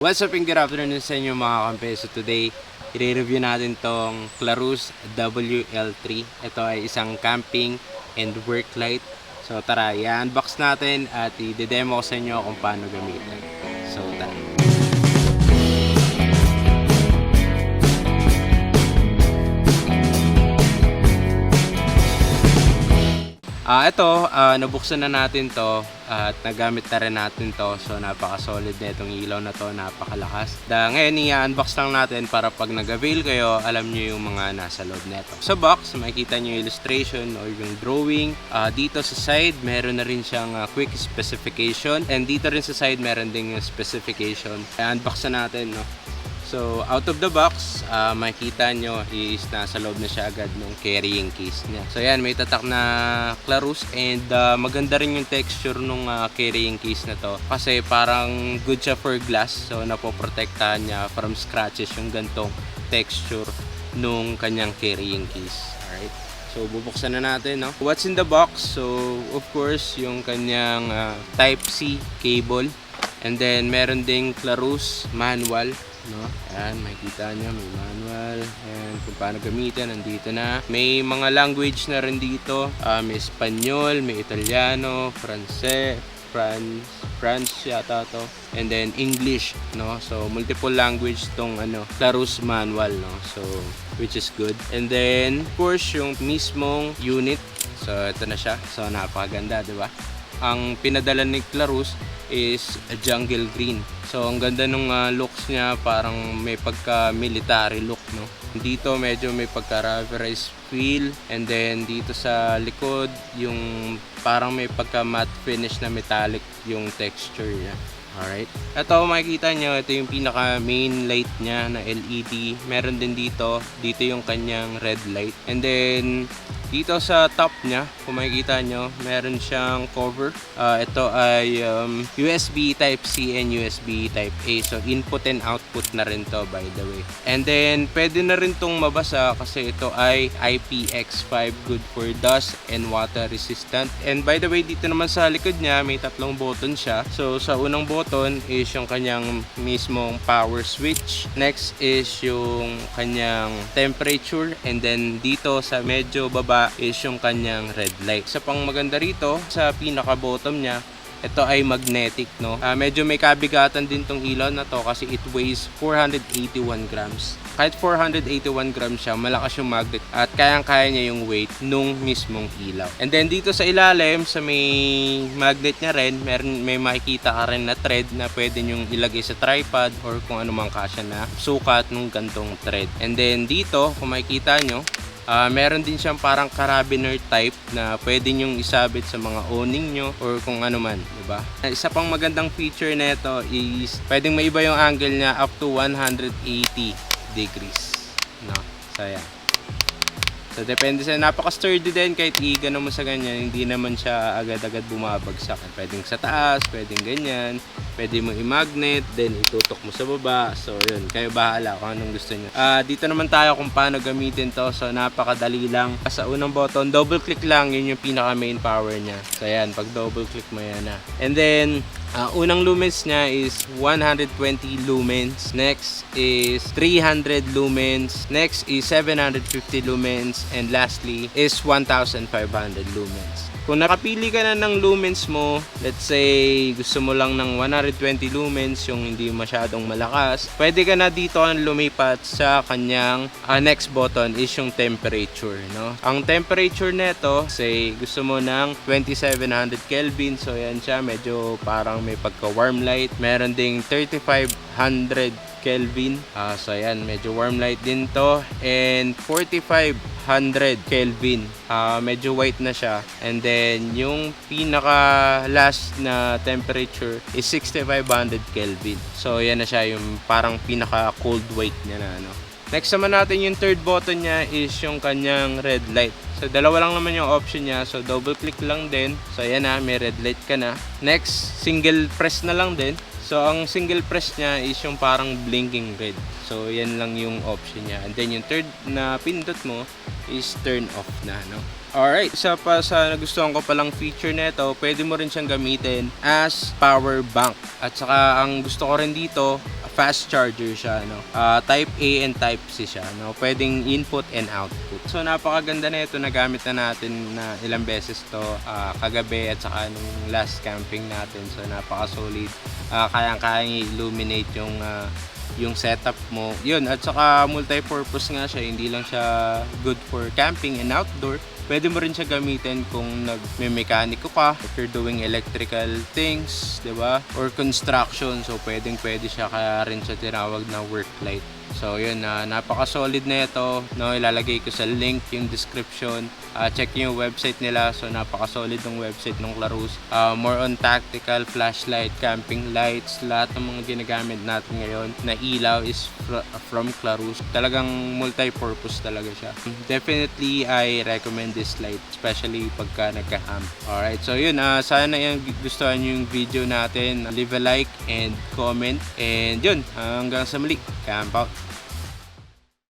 What's up and good afternoon sa inyo mga kampe. So today, i-review natin tong Clarus WL3. Ito ay isang camping and work light. So tara, i-unbox natin at i-demo ko sa inyo kung paano gamitin. So tara. Nabuksan na natin to at nagamit na rin natin to. So napaka-solid na itong ilaw na to, napakalakas. Ngayon i-unbox lang natin para pag nag-avail kayo, alam nyo yung mga nasa loob nito. Sa box, makikita nyo yung illustration or yung drawing. Dito sa side, meron na rin siyang quick specification. And dito rin sa side, meron ding specification. I-unbox na natin, no? So, out of the box, makikita nyo is nasa loob na siya agad ng carrying case niya. So, yan, may tatak na Clarus and maganda rin yung texture nung carrying case na to. Kasi parang good siya for glass. So, napoprotektahan niya from scratches yung gantong texture nung kanyang carrying case. Alright? So, bubuksan na natin, no? What's in the box? So, of course, yung kanyang Type-C cable. And then, meron ding Clarus manual. No? Ayan, makikita nyo, may manual and kung paano gamitin, nandito na. May mga language na rin dito, may Espanyol, may Italiano, French yata to, and then English, no? So multiple language tong Clarus manual, no? So which is good. And then of course yung mismong unit, so ito na siya. So napakaganda, di ba? Ang pinadala ni Clarus is a jungle green. So ang ganda nung looks niya, parang may pagka-military look, no? Dito medyo may pagka-rubberized feel, and then dito sa likod yung parang may pagka-matte finish na metallic yung texture niya. Alright. Ito makikita nyo, ito yung pinaka main light niya na LED. Meron din dito yung kanyang red light. And then dito sa top niya, kung makikita nyo, meron siyang cover. Ito ay USB Type-C and USB Type-A. So input and output na rin to, by the way. And then pwede na rin tong mabasa kasi ito ay IPX5, good for dust and water resistant. And by the way, dito naman sa likod niya, may tatlong button siya. So sa unang button is yung kanyang mismong power switch. Next is yung kanyang temperature. And then dito sa medyo baba is yung kanyang red light. Sa pang maganda rito, sa pinaka bottom niya, ito ay magnetic, no? Medyo may kabigatan din tong ilaw na to kasi it weighs 481 grams. Kahit 481 grams siya, malakas yung magnet at kayang-kaya niya yung weight nung mismong ilaw. And then dito sa ilalim, sa may magnet niya rin, may makikita ka rin na thread na pwede nyong ilagay sa tripod or kung ano mang kasya na sukat nung gantong thread. And then dito, kung makikita nyo, meron din siyang parang carabiner type na pwede nyong isabit sa mga awning nyo or kung ano man, diba? Isa pang magandang feature nito is pwedeng maiba yung angle niya up to 180 degrees, no? So yan. So depende sa, napaka-sturdy din, kahit i-gano mo sa ganyan, hindi naman siya agad-agad bumabagsak. Pwedeng sa taas, pwedeng ganyan, pwede mo i-magnet, then itutok mo sa baba. So yun, kayo bahala kung anong gusto nyo. Dito naman tayo kung paano gamitin to. So napakadali lang. Sa unang button, double click lang, yun yung pinaka main power niya. So yan, pag double click mo yan na. And then unang lumens niya is 120 lumens. Next is 300 lumens. Next is 750 lumens. And lastly is 1,500 lumens. Kung nakapili ka na ng lumens mo, let's say gusto mo lang ng 120 lumens, yung hindi masyadong malakas, pwede ka na dito lumipat sa kanyang next button is yung temperature, no? Ang temperature nito, say gusto mo ng 2700 Kelvin, so yan siya, medyo parang may pagka warm light. Meron ding 3500 Kelvin, so yan, medyo warm light din to. And 4500 Kelvin, medyo white na siya. And then yung pinaka last na temperature is 6500 Kelvin. So yan na siya, yung parang pinaka cold white niya na, ano. Next naman natin yung third button niya is yung kanyang red light. So dalawa lang naman yung option niya, so double click lang din. So yan na, may red light ka na. Next, single press na lang din. So ang single press niya is yung parang blinking red. So yan lang yung option niya. And then yung third na pindot mo is turn off na, no? Alright, isa pa sa nagustuhan ko palang feature nito, pwede mo rin siyang gamitin as power bank. At saka ang gusto ko rin dito, fast charger siya, no? Type A and Type C siya, no? Pwedeng input and output. So napakaganda na ito, nagamit na natin na ilang beses to kagabi at saka nung last camping natin. So napaka-solid. Kayang-kayang illuminate yung setup mo. Yun, at saka multi-purpose nga siya. Hindi lang siya good for camping and outdoor. Pwede mo rin siya gamitin kung nagme-mekaniko ka, if you're doing electrical things, 'di ba? Or construction. So pwede siya, kaya rin siya tinawag na work light. So yun, napaka-solid na ito, no? Ilalagay ko sa link yung description. Check yung website nila. So napaka-solid ng website ng Clarus. More on tactical, flashlight, camping lights, lahat ng mga ginagamit natin ngayon na ilaw is from Clarus. Talagang multi-purpose talaga siya. Definitely I recommend this light, especially pagka nagka-camp. Alright, so yun, sana yung gustuhan yung video natin. Leave a like and comment, and yun, hanggang sa muli, camp out.